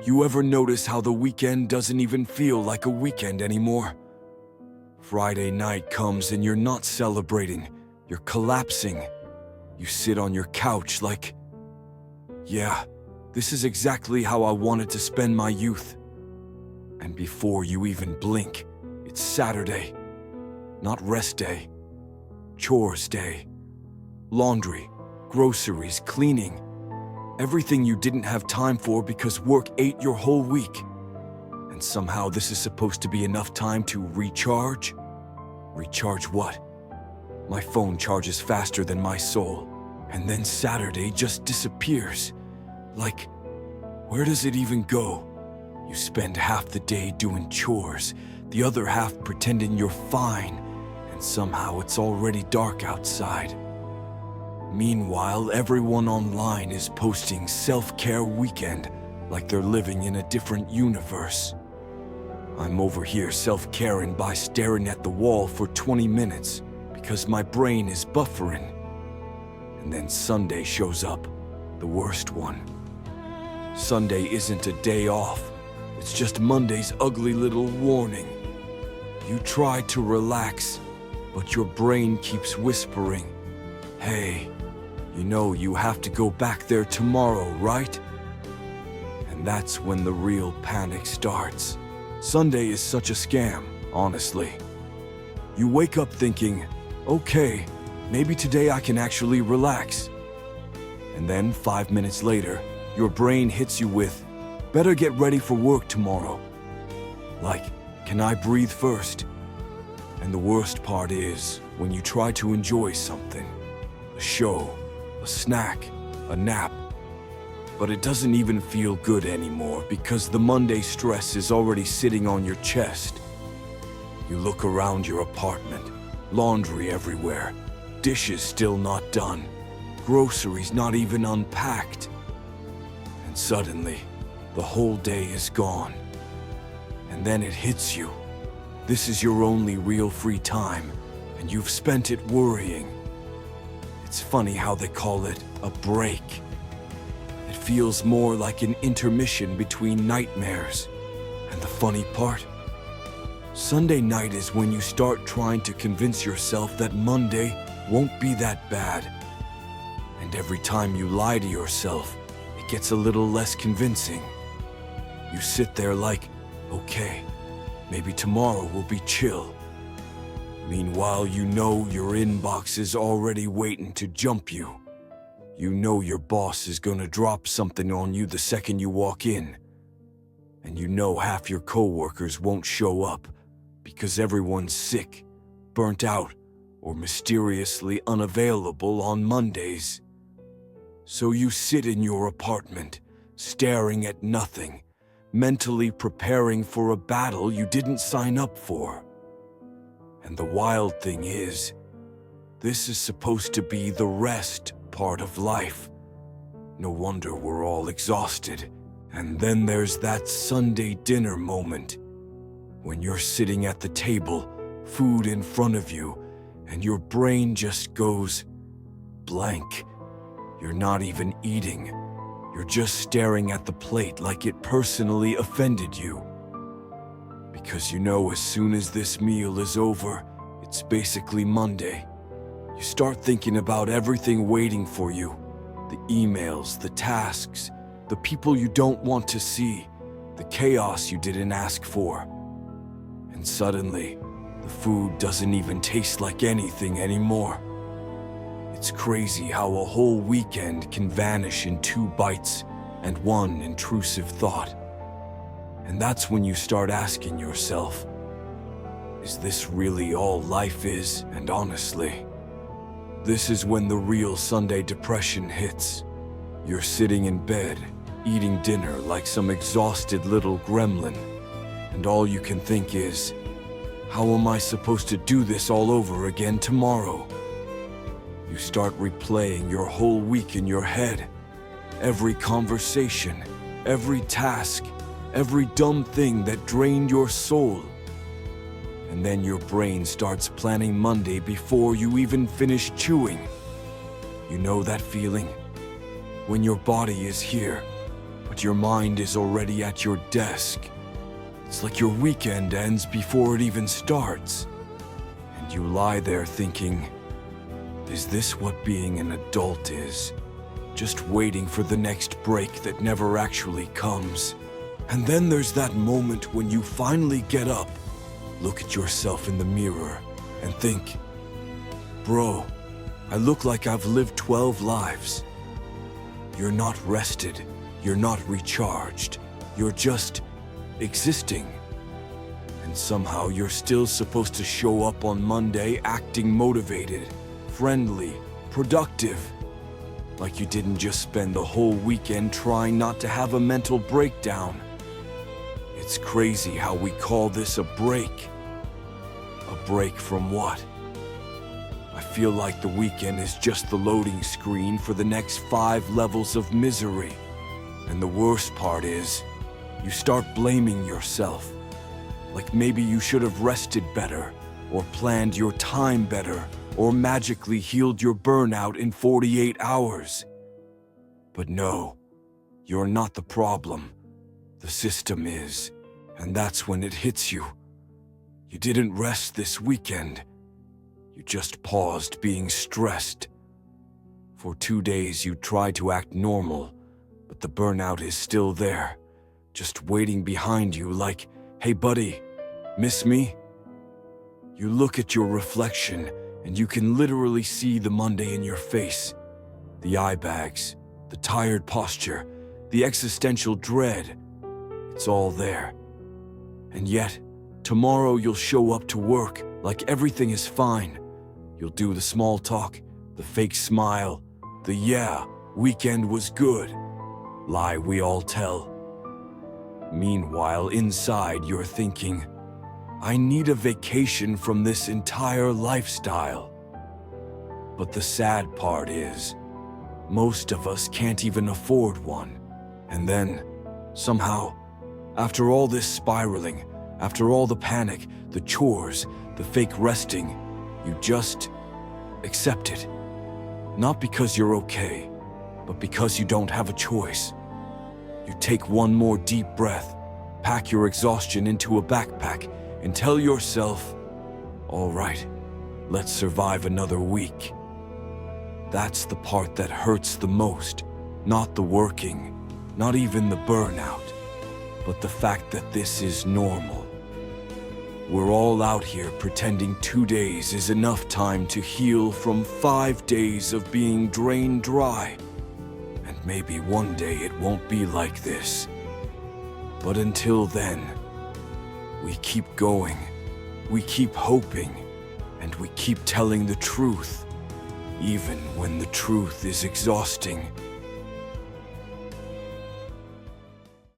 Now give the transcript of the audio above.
You ever notice how the weekend doesn't even feel like a weekend anymore? Friday night comes and you're not celebrating, you're collapsing. You sit on your couch like, yeah, this is exactly how I wanted to spend my youth. And before you even blink, it's Saturday. Not rest day, chores day. Laundry, groceries, cleaning. Everything you didn't have time for because work ate your whole week. And somehow this is supposed to be enough time to recharge? Recharge what? My phone charges faster than my soul. And then Saturday just disappears. Like, where does it even go? You spend half the day doing chores, the other half pretending you're fine, and somehow it's already dark outside. Meanwhile, everyone online is posting self-care weekend like they're living in a different universe. I'm over here self-caring by staring at the wall for 20 minutes because my brain is buffering. And then Sunday shows up, the worst one. Sunday isn't a day off, it's just Monday's ugly little warning. You try to relax, but your brain keeps whispering, hey, you know you have to go back there tomorrow, right? And that's when the real panic starts. Sunday is such a scam, honestly. You wake up thinking, okay, maybe today I can actually relax. And then 5 minutes later, your brain hits you with, better get ready for work tomorrow. Like, can I breathe first? And the worst part is, when you try to enjoy something, a show, a snack, a nap, but it doesn't even feel good anymore because the Monday stress is already sitting on your chest. You look around your apartment, laundry everywhere, dishes still not done, groceries not even unpacked. And suddenly, the whole day is gone. And then it hits you. This is your only real free time, and you've spent it worrying. It's funny how they call it a break. It feels more like an intermission between nightmares. And the funny part? Sunday night is when you start trying to convince yourself that Monday won't be that bad. And every time you lie to yourself, it gets a little less convincing. You sit there like, okay, maybe tomorrow will be chill. Meanwhile, you know your inbox is already waiting to jump you. You know your boss is gonna drop something on you the second you walk in. And you know half your coworkers won't show up because everyone's sick, burnt out, or mysteriously unavailable on Mondays. So you sit in your apartment, staring at nothing, mentally preparing for a battle you didn't sign up for. And the wild thing is, this is supposed to be the rest part of life. No wonder we're all exhausted. And then there's that Sunday dinner moment, when you're sitting at the table, food in front of you, and your brain just goes blank. You're not even eating. You're just staring at the plate like it personally offended you. Because you know as soon as this meal is over, it's basically Monday. You start thinking about everything waiting for you. The emails, the tasks, the people you don't want to see, the chaos you didn't ask for. And suddenly, the food doesn't even taste like anything anymore. It's crazy how a whole weekend can vanish in 2 bites and 1 intrusive thought. And that's when you start asking yourself, is this really all life is? And honestly, this is when the real Sunday depression hits. You're sitting in bed, eating dinner like some exhausted little gremlin, and all you can think is, how am I supposed to do this all over again tomorrow? You start replaying your whole week in your head. Every conversation, every task, every dumb thing that drained your soul. And then your brain starts planning Monday before you even finish chewing. You know that feeling? When your body is here, but your mind is already at your desk. It's like your weekend ends before it even starts. And you lie there thinking, is this what being an adult is? Just waiting for the next break that never actually comes. And then there's that moment when you finally get up, look at yourself in the mirror, and think, bro, I look like I've lived 12 lives. You're not rested, you're not recharged, you're just existing. And somehow you're still supposed to show up on Monday acting motivated, friendly, productive. Like you didn't just spend the whole weekend trying not to have a mental breakdown. It's crazy how we call this a break. A break from what? I feel like the weekend is just the loading screen for the next 5 levels of misery. And the worst part is, you start blaming yourself. Like maybe you should have rested better, or planned your time better, or magically healed your burnout in 48 hours. But no, you're not the problem. The system is, and that's when it hits you. You didn't rest this weekend. You just paused being stressed. For 2 days you tried to act normal, but the burnout is still there, just waiting behind you like, hey buddy, miss me? You look at your reflection and you can literally see the Monday in your face. The eye bags, the tired posture, the existential dread. It's all there. And yet, tomorrow you'll show up to work like everything is fine. You'll do the small talk, the fake smile, the yeah, weekend was good lie we all tell. Meanwhile, inside you're thinking, I need a vacation from this entire lifestyle. But the sad part is, most of us can't even afford one. And then, somehow, after all this spiraling, after all the panic, the chores, the fake resting, you just accept it. Not because you're okay, but because you don't have a choice. You take one more deep breath, pack your exhaustion into a backpack, and tell yourself, all right, let's survive another week. That's the part that hurts the most, not the working, not even the burnout, but the fact that this is normal. We're all out here pretending 2 days is enough time to heal from 5 days of being drained dry. And maybe one day it won't be like this. But until then, we keep going, we keep hoping, and we keep telling the truth, even when the truth is exhausting.